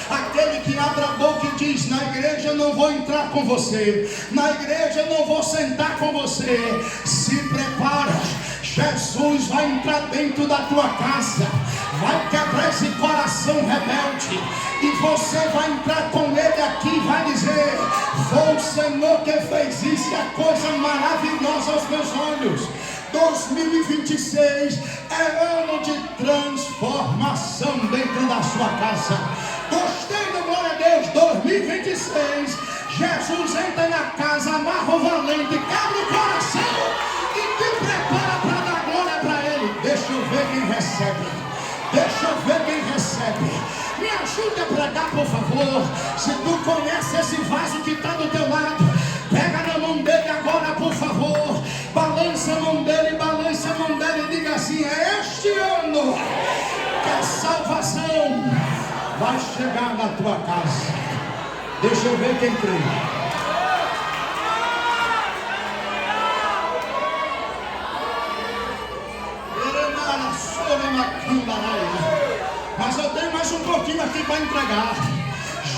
Aquele que abre a boca e diz: na igreja eu não vou entrar com você, na igreja eu não vou sentar com você. Se prepara, Jesus vai entrar dentro da tua casa, vai quebrar esse coração rebelde, e você vai entrar com ele aqui e vai dizer: foi o Senhor que fez isso, e a coisa maravilhosa aos meus olhos. 2026 é ano de transformação dentro da sua casa. Gostei do glória a Deus. 2026, Jesus entra na casa, amarra o valente, quebra o coração e te prepara para dar glória para ele. Deixa eu ver quem recebe. Deixa eu ver quem recebe. Me ajude a pregar, por favor. Se tu conhece esse vaso que está do teu lado, pega na mão dele agora, por favor. Balança a mão dele, balança a mão dele e diga assim: é este ano que a salvação vai chegar na tua casa. Deixa eu ver quem crê. Mas eu tenho mais um pouquinho aqui para entregar.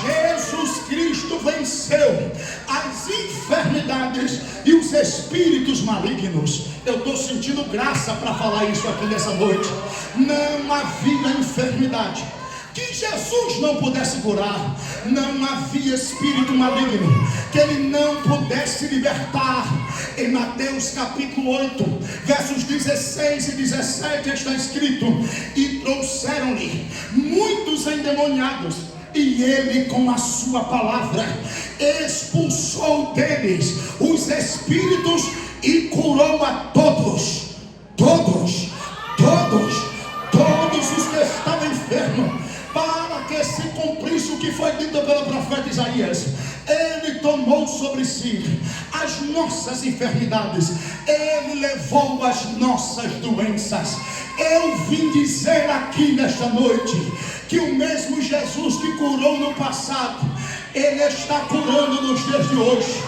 Jesus Cristo venceu as enfermidades e os espíritos malignos. Eu estou sentindo graça para falar isso aqui nessa noite. Não havia enfermidade que Jesus não pudesse curar. Não havia espírito maligno que ele não pudesse libertar. Em Mateus capítulo 8, versos 16 e 17 está escrito: e trouxeram-lhe muitos endemoniados, e ele com a sua palavra expulsou deles os espíritos e curou a todos os que estavam enfermos, para que se cumprisse o que foi dito pelo profeta Isaías. Ele tomou sobre si as nossas enfermidades, ele levou as nossas doenças. Eu vim dizer aqui nesta noite que o mesmo Jesus que curou no passado, ele está curando nos dias de hoje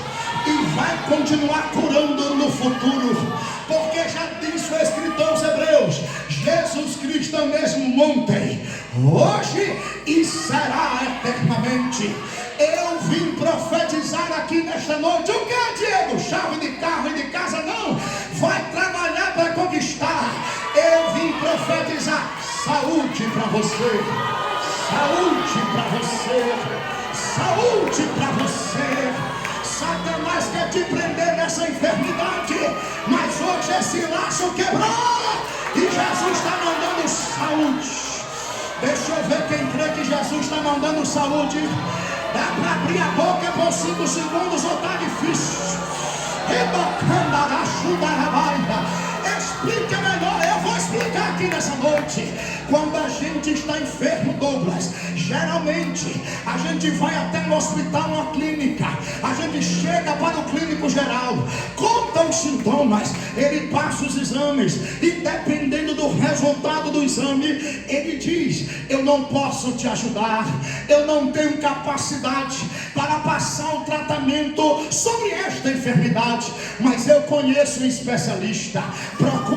e vai continuar curando no futuro, porque já disse o escritor aos Hebreus: Jesus Cristo é o mesmo ontem, hoje e será eternamente. Eu vim profetizar aqui nesta noite. O que é, Diego? Chave de carro e de casa não? Vai trabalhar para conquistar. Eu vim profetizar saúde para você, saúde para você, saúde para você. Satanás quer te prender nessa enfermidade, mas hoje esse laço quebrou e Jesus está mandando saúde. Deixa eu ver quem crê que Jesus está mandando saúde. Dá para abrir a boca por 5 segundos ou está difícil? Explica melhor, eu vou explicar aqui nessa noite. Quando a gente está enfermo, Douglas, geralmente a gente vai até no hospital, uma clínica, a gente chega para o clínico geral, conta os sintomas, ele passa os exames e dependendo do resultado do exame, ele diz: eu não posso te ajudar, eu não tenho capacidade para passar um tratamento sobre esta enfermidade, mas eu conheço um especialista. Procura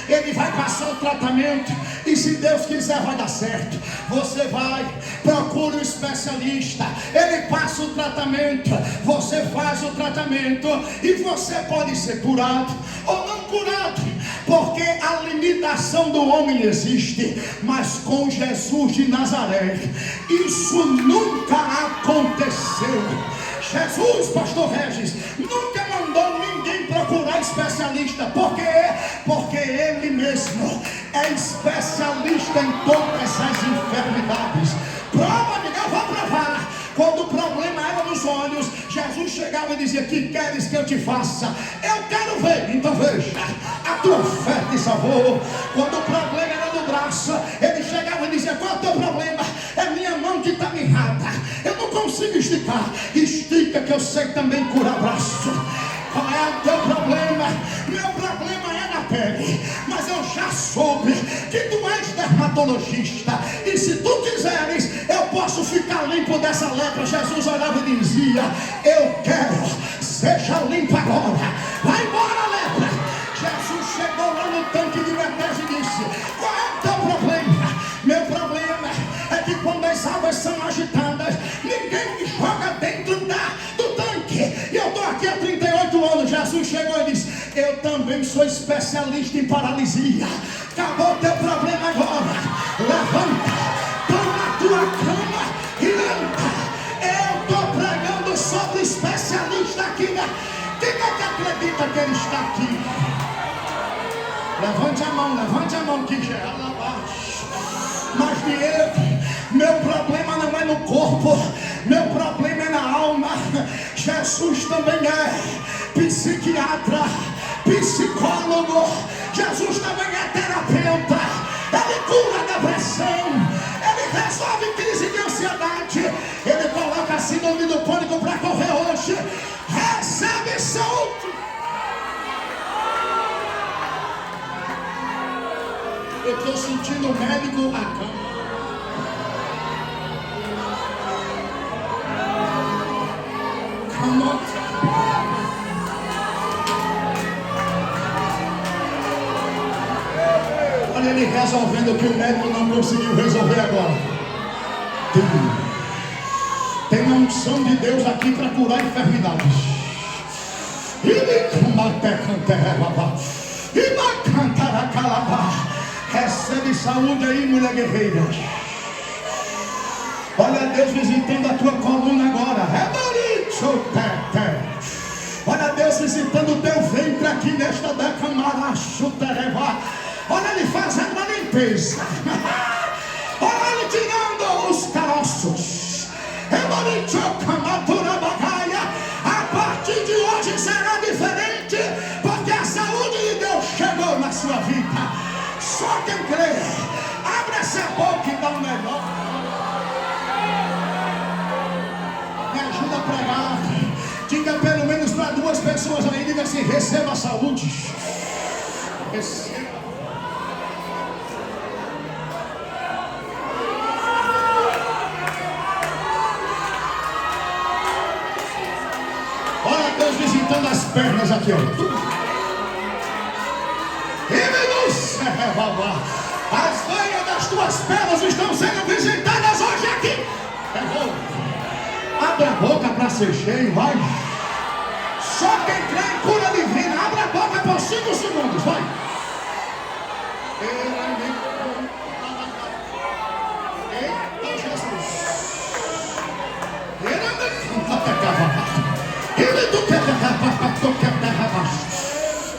ele vai passar o tratamento e se Deus quiser vai dar certo. Você vai, procura um especialista, ele passa o tratamento, você faz o tratamento e você pode ser curado ou não curado, porque a limitação do homem existe, mas com Jesus de Nazaré isso nunca aconteceu. Jesus, pastor Regis, nunca mandou ninguém procurar especialista. Por quê? Porque ele mesmo é especialista em todas as enfermidades. Prova, amiga, eu vou provar. Quando o problema era nos olhos, Jesus chegava e dizia: que queres que eu te faça? Eu quero ver. Então veja, a tua fé te salvou. Quando o problema era no braço, ele chegava e dizia: qual é o teu problema? É minha mão que está mirrada, eu não consigo esticar. Estica que eu sei também curar braço. Qual é o teu problema? Meu problema é na pele, mas eu já soube que tu és dermatologista, e se tu quiseres eu posso ficar limpo dessa lepra. Jesus olhava e dizia: eu quero, seja limpo agora, vai embora lepra. Jesus chegou lá no tanque de Betesda e disse: qual é o teu problema? Meu problema é que quando as águas são agitadas, ninguém me joga dentro do tanque, e eu estou aqui há 38 anos. Jesus chegou e disse: eu também sou especialista em paralisia. Acabou o teu problema agora. levanta, toma a tua cama e anda. Eu estou pregando sobre especialista aqui, né? Quem é que acredita que ele está aqui? Levante a mão que já é lá abaixo. Mas Diego, meu problema não é no corpo, meu problema é na alma. Jesus também é psiquiatra, psicólogo, Jesus também é terapeuta. Ele cura a depressão, ele resolve crise de ansiedade, ele coloca a síndrome do pânico para correr hoje. Recebe saúde. Eu estou sentindo o médico a cama. Come on. Olha ele resolvendo o que o médico não conseguiu resolver agora. Tem uma unção de Deus aqui para curar enfermidades. Recebe saúde aí, mulher guerreira. Olha Deus visitando a tua coluna agora. Olha Deus visitando o teu ventre aqui nesta decamara. Olha ele fazendo uma limpeza. Olha ele tirando os caroços. A partir de hoje será diferente, porque a saúde de Deus chegou na sua vida. Só quem crê, abre essa boca e dá um melhor. Me ajuda a pregar. Diga pelo menos para 2 pessoas aí, diga assim: receba a saúde. Receba. Olha Deus visitando as pernas aqui, ó. As veias das tuas pernas estão sendo visitadas hoje aqui. Abre a boca para ser cheio, vai. Só quem crê em cura divina, abre a boca por 5 segundos, vai. Eita Jesus.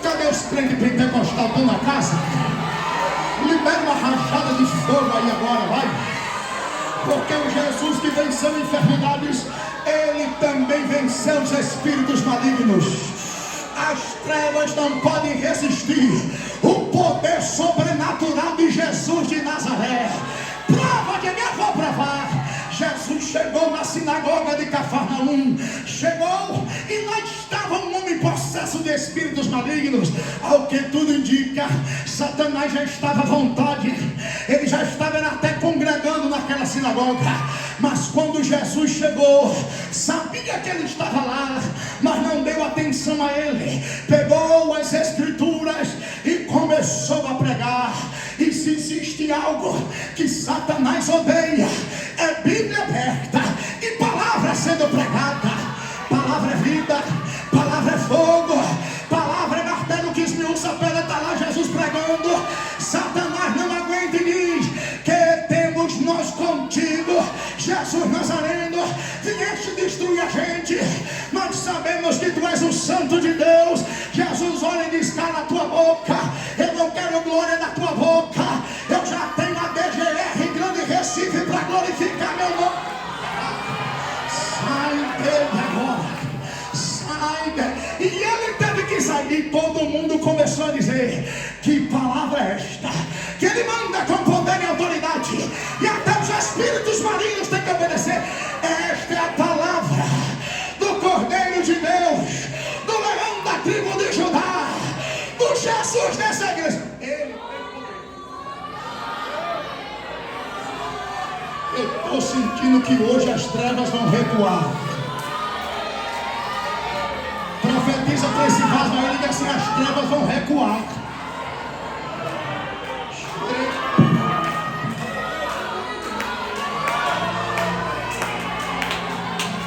Cadê os crentes pentecostais? Estão na casa? Libera uma rajada de fogo aí agora, vai. Porque o Jesus que venceu enfermidades, ele também venceu os espíritos malignos. As trevas não podem resistir o poder sobrenatural de Jesus de Nazaré. Prova de mim, eu vou provar. Jesus chegou na sinagoga de Cafarnaum. Chegou e lá estava um homem possesso de espíritos malignos. Ao que tudo indica, Satanás já estava à vontade. Ele já estava até congregando naquela sinagoga. Mas quando Jesus chegou, sabia que ele estava lá, mas não deu atenção a ele. Pegou as escrituras e começou a pregar. E se existe algo que Satanás odeia, é Bíblia aberta e palavra sendo pregada. Palavra é vida, palavra é fogo, palavra é martelo que esmiuça a pedra. Está lá Jesus pregando. Satanás não aguenta e diz: que temos nós contigo, Jesus Nazareno, vieste destruir a gente. Nós sabemos que tu és o Santo de Deus. Jesus olha e diz: cala a tua boca, eu não quero glória da tua boca. Eu já tenho a DGR Grande Recife para glorificar meu nome. Sai dele agora, sai dele. E ele teve que sair. E todo mundo começou a dizer: que palavra é esta? Que ele manda com poder e autoridade, e até os espíritos malignos têm que obedecer. Esta é a palavra do Cordeiro de Deus, do leão da tribo de Judá, do Jesus dessa igreja. Ele tem poder. Eu estou sentindo que hoje as trevas vão recuar. Profetiza para esse vaso aí, diga assim: as trevas vão recuar.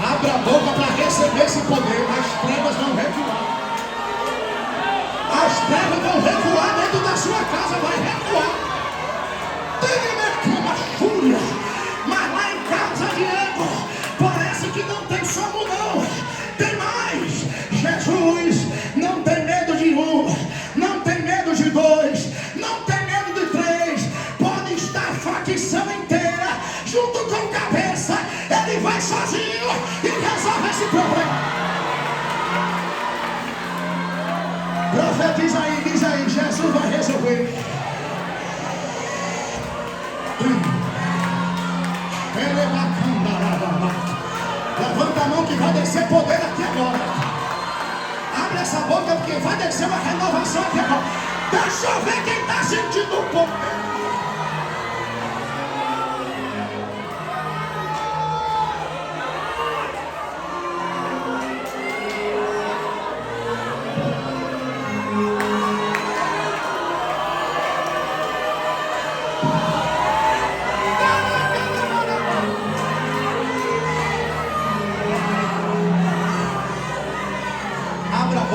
Abra a boca para receber esse poder. As trevas vão recuar. As trevas vão recuar dentro da sua casa. Vai recuar. vai sozinho e resolve esse problema. Profetiza aí, diz aí, Jesus vai resolver. Levanta a mão que vai descer poder aqui agora. Abre essa boca porque vai descer uma renovação aqui agora. Deixa eu ver quem está sentindo o poder.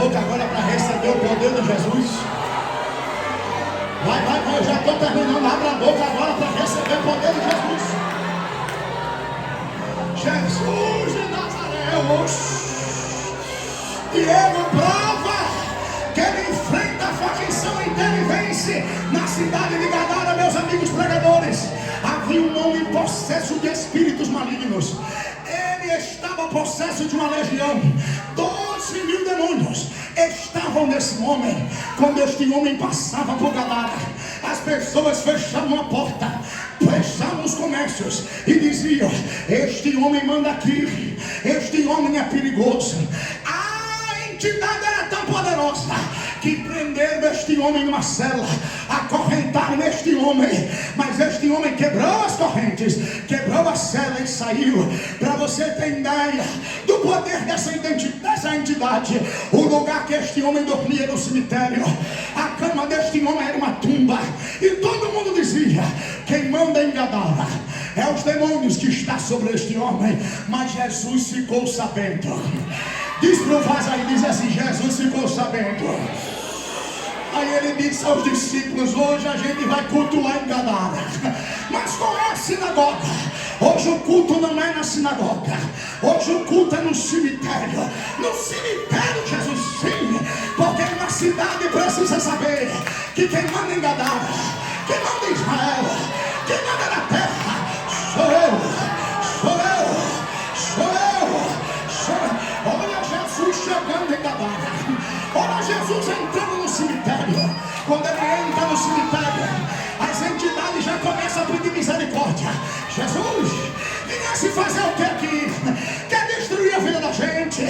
Agora para receber o poder de Jesus. Vai, eu já estou terminando. Abra a boca agora para receber o poder de Jesus. Jesus de Nazaré. Diego prova que ele enfrenta a facção inteira e vence. Na cidade de Gadara, meus amigos pregadores, havia um homem possesso de espíritos malignos. Ele estava possesso de uma legião. 12.000 demônios estavam nesse homem. Quando este homem passava por Gadara, as pessoas fechavam a porta, fechavam os comércios e diziam: este homem manda aqui, este homem é perigoso. A entidade era tão poderosa que prenderam este homem numa cela, acorrentaram este homem, mas este homem quebrou as correntes, quebrou a cela e saiu. Para você ter ideia do poder dessa entidade, o lugar que este homem dormia no cemitério, a cama deste homem era uma tumba, e todo mundo dizia: quem manda em Gadara é os demônios que está sobre este homem. Mas Jesus ficou sabendo. Diz para o vaso aí, diz assim: Jesus ficou sabendo. Aí ele disse aos discípulos: hoje a gente vai cultuar em Gadara. Mas qual é a sinagoga? Hoje o culto não é na sinagoga. Hoje o culto é no cemitério. No cemitério, Jesus, sim. Porque uma cidade precisa saber que quem manda em Gadara, quem manda em Israel, quem manda na terra, sou eu. Olha Jesus chegando em Gadara. Olha Jesus entrando no cemitério. Quando ele entra no cemitério, as entidades já começam a pedir misericórdia. Jesus, viesse fazer o que aqui? Quer destruir a vida da gente?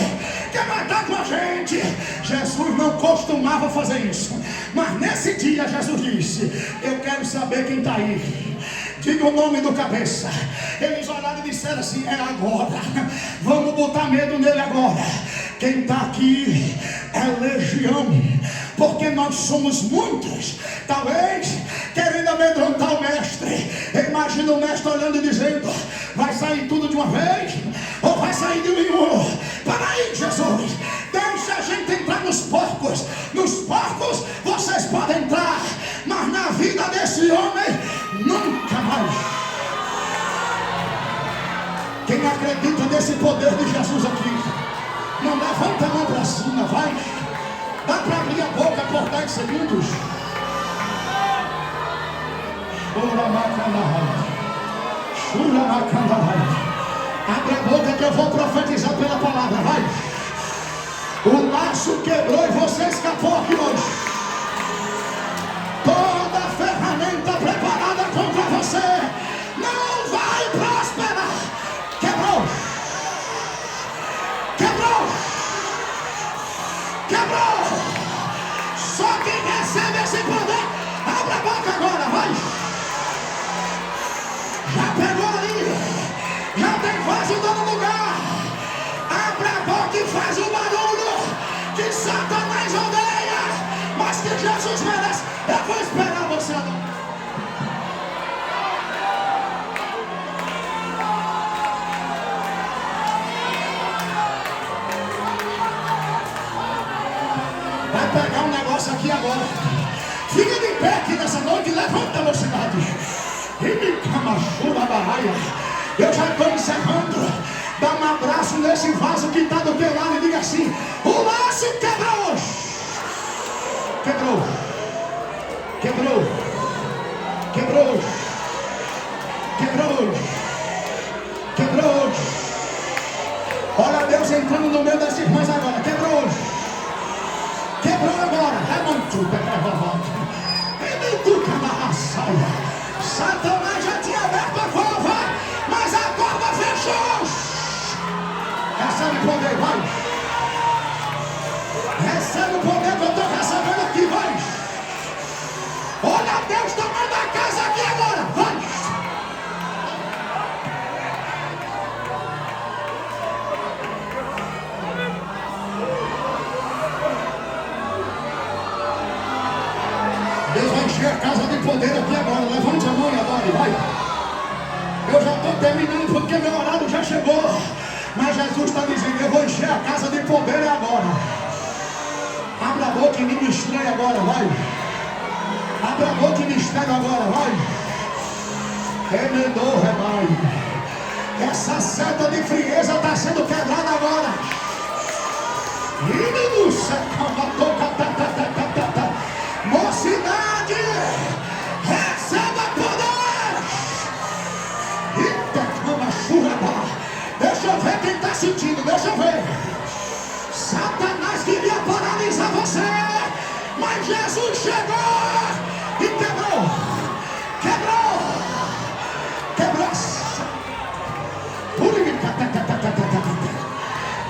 Quer matar com a gente? Jesus não costumava fazer isso. Mas nesse dia Jesus disse: eu quero saber quem está aí. Diga o nome do cabeça. Eles olharam e disseram assim: é agora. Vamos botar medo nele agora. Quem está aqui é legião, porque nós somos muitos. Talvez querendo amedrontar o mestre. Imagina o mestre olhando e dizendo: vai sair tudo de uma vez? Ou vai sair de nenhum? Para aí, Jesus, deixa a gente entrar nos porcos. Nos porcos vocês podem entrar, mas na vida desse homem nunca mais. Quem acredita nesse poder de Jesus aqui, não levanta a mão para cima, vai. Dá para abrir a boca por 10 segundos. Abre a boca que eu vou profetizar pela palavra, vai. O laço quebrou e você escapou aqui hoje. Toda ferramenta preparada contra você não vai prosperar. Quebrou. Só quem recebe esse poder, abre a boca agora, vai. Já pegou ali, já tem vaso no lugar. Abre a boca e faz o barulho que Satanás odeia, mas que Jesus merece. Eu vou esperar você agora. Vai pegar um negócio aqui agora. Fica de pé aqui nessa noite e levanta a velocidade. Eu já estou encerrando. Dá um abraço nesse vaso que está do teu lado e diga assim: o laço quebrou hoje. Quebrou. entrando no meio das irmãs agora. Quebrou hoje. Quebrou agora. Satanás já tinha aberto a cova, mas a cova fechou. Recebe poder, vai. Recebe o poder que eu estou recebendo aqui, vai. Olha Deus, tamanho da casa aqui agora, vai. Deus vai encher a casa de poder aqui agora. Levante a mão e adore, vai. Eu já estou terminando porque meu horário já chegou. Mas Jesus está dizendo, eu vou encher a casa de poder agora. Abra a boca e ministre agora, vai. Abra a boca e ministre agora, vai. Remendou, rebai. Essa seta de frieza está sendo quebrada agora. Mocidade, receba poder. Deixa eu ver quem está sentindo, deixa eu ver. Satanás queria paralisar você, mas Jesus chegou e quebrou.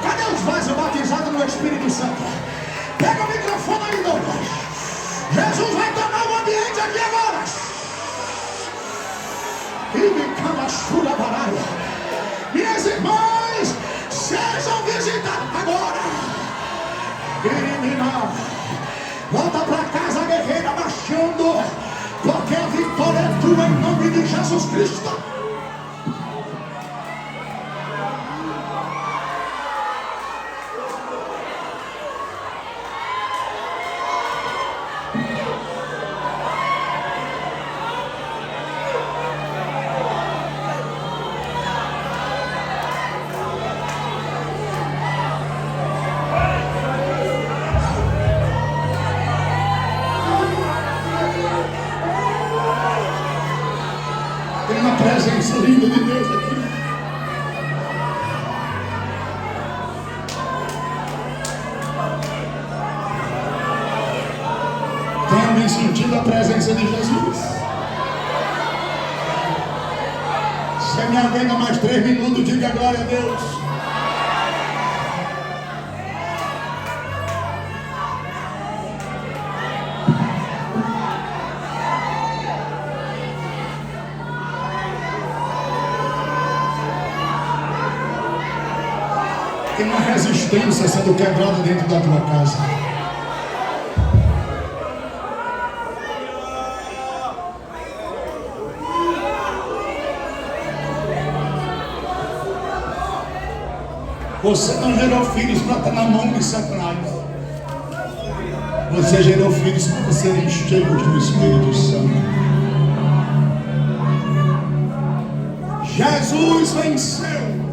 Cadê os vasos batizados no Espírito Santo? Pega o microfone aí, Douglas. Jesus vai tomar o ambiente aqui agora. E me cama chula baralha. Minhas irmãs, sejam visitadas agora. Volta para casa, guerreira, marchando, porque a vitória é tua em nome de Jesus Cristo. Tem uma presença linda de Deus aqui. Tem alguém sentindo a presença de Jesus? Se me aguenta mais 3 minutos, diga glória a Deus. Tem uma resistência sendo quebrada dentro da tua casa. Você não gerou filhos para estar na mão de Satanás. Você gerou filhos para serem cheios do Espírito Santo. Jesus venceu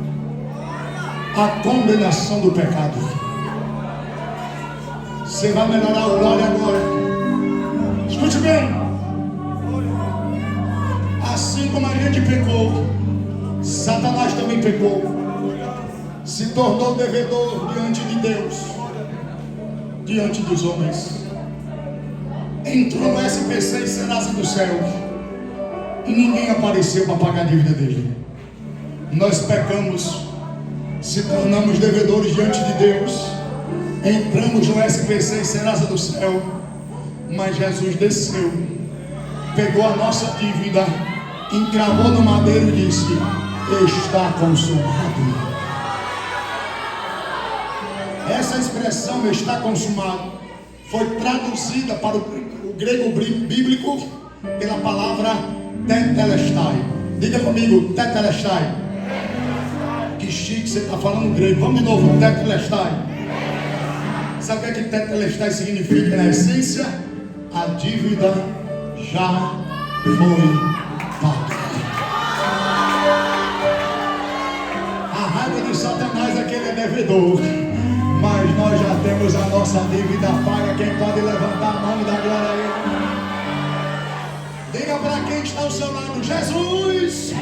a condenação do pecado. Você vai melhorar o glória agora. Escute bem. Assim como a gente pecou, Satanás também pecou. Se tornou devedor diante de Deus, diante dos homens. Entrou no SPC e Serasa do céu, e ninguém apareceu para pagar a dívida dele. Nós pecamos, se tornamos devedores diante de Deus, entramos no SPC e Serasa do céu, mas Jesus desceu, pegou a nossa dívida, encravou no madeiro e disse: está consumado. Essa expressão "está consumado" foi traduzida para o grego bíblico pela palavra tetelestai. Diga comigo, tetelestai. Que chique, você está falando grego. Vamos de novo, tetelestai. Sabe o que tetelestai significa na essência? A dívida já foi paga. A raiva de Satanás é que ele é devedor, mas nós já temos a nossa dívida paga. Quem pode levantar a mão e dar glória a Ele? Diga para quem está ao seu lado: Jesus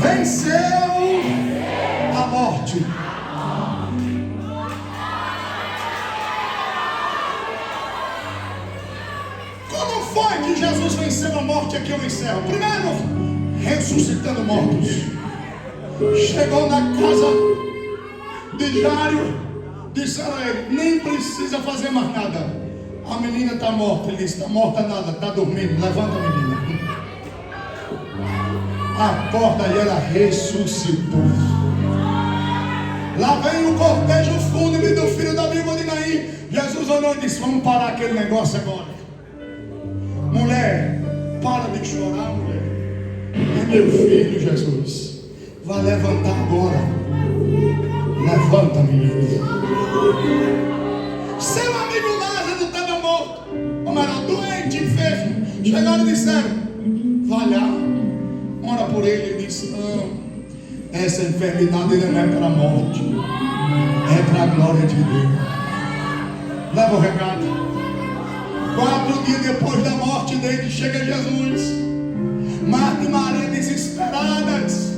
venceu a morte. venceu a morte, aqui eu encerro. Primeiro, ressuscitando mortos. Chegou na casa de Jairo, disseram a ele: nem precisa fazer mais nada. A menina está morta. Ele disse: está morta nada, está dormindo. Levanta a menina. Acorda, e ela ressuscitou. Lá vem o cortejo fúnebre do filho da viúva de Naim. Jesus olhou e disse: vamos parar aquele negócio agora. Mulher, para de chorar, mulher. É meu filho, Jesus. Vai levantar agora. Levanta, menino. Seu amigo Lázaro estava morto, ou melhor, doente, enfermo. Chegaram e disseram: vai lá, ora por ele. Ele disse: não, essa enfermidade não é para a morte, é para a glória de Deus. Leva o recado. 4 dias depois da morte dele, chega Jesus. Marta e Maria desesperadas.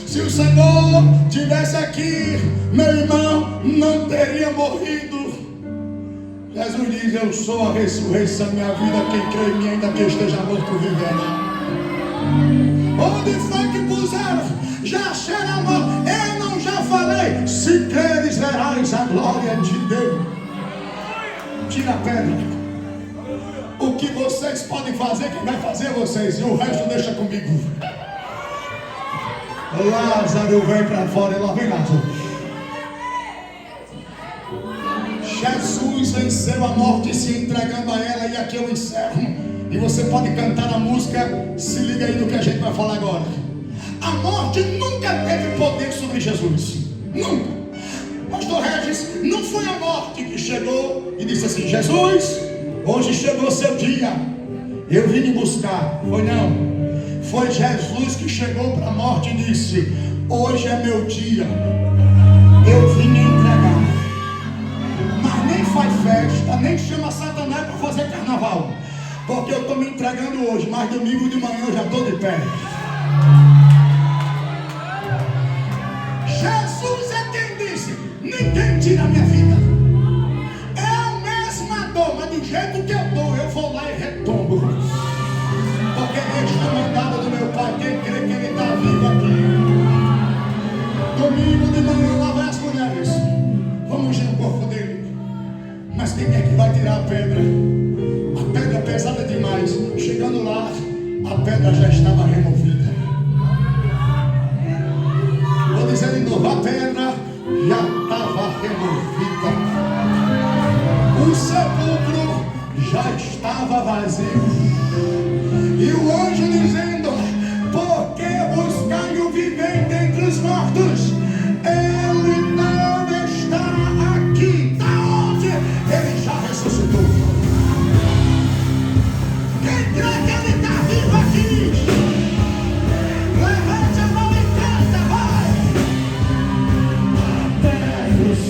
Se o Senhor estivesse aqui, meu irmão não teria morrido. Jesus diz: eu sou a ressurreição, minha vida. Quem crê em mim, ainda que esteja morto, viverá. Onde foi que puseram? Já cheira a mão. Eu não já falei: se creres, verás a glória de Deus. Tira a pedra. O que vocês podem fazer, quem vai fazer é vocês, e o resto deixa comigo. Lázaro vem para fora. E lá vem Lázaro. Jesus venceu a morte se entregando a ela. E aqui eu encerro. E você pode cantar a música. Se liga aí no que a gente vai falar agora. A morte nunca teve poder sobre Jesus. Nunca. Pastor Regis, não foi a morte que chegou e disse assim: Jesus, hoje chegou seu dia, eu vim te buscar. Foi não. Foi Jesus que chegou para a morte e disse: hoje é meu dia, eu vim me entregar. Mas nem faz festa, nem chama Satanás para fazer carnaval, porque eu estou me entregando hoje. Mas domingo de manhã eu já estou de pé. Jesus é quem disse: ninguém tira a minha vida. Eu mesma dou, mas do jeito que eu dou, eu vou lá e retombo. Porque este é o mandado do meu Pai. Quem crê que Ele está vivo aqui. Domingo de manhã lá vai as mulheres. Vamos ungir o corpo dele. Mas quem é que vai tirar a pedra? A pedra é pesada demais. Chegando lá, a pedra já estava removida. Vou dizer de novo: a pedra já estava removida. O sepulcro já estava vazio. E o anjo dizendo: por que buscai o vivente entre os mortos? Ele não está aqui. Da onde? Ele já ressuscitou. Quem crê que ele está vivo aqui? Levante a mão e canta, vai! Até os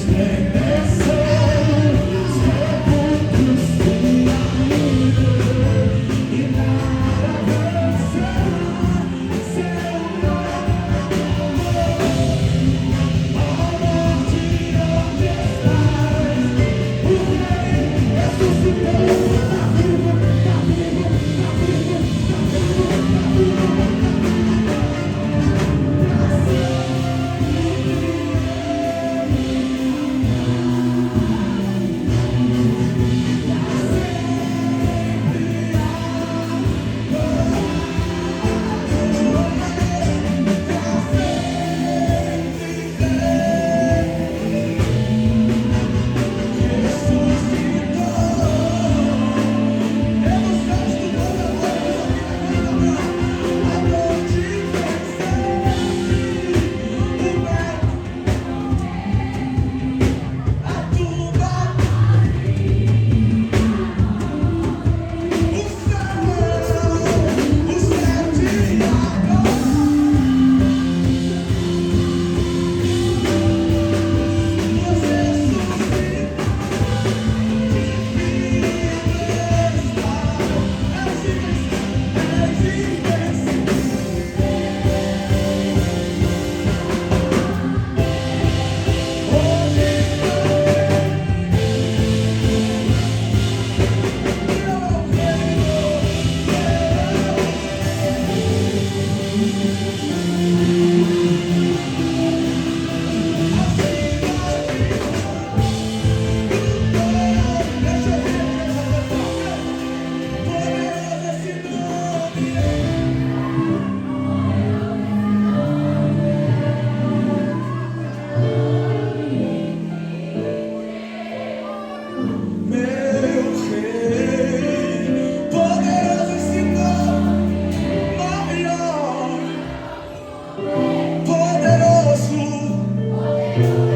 Aleluia.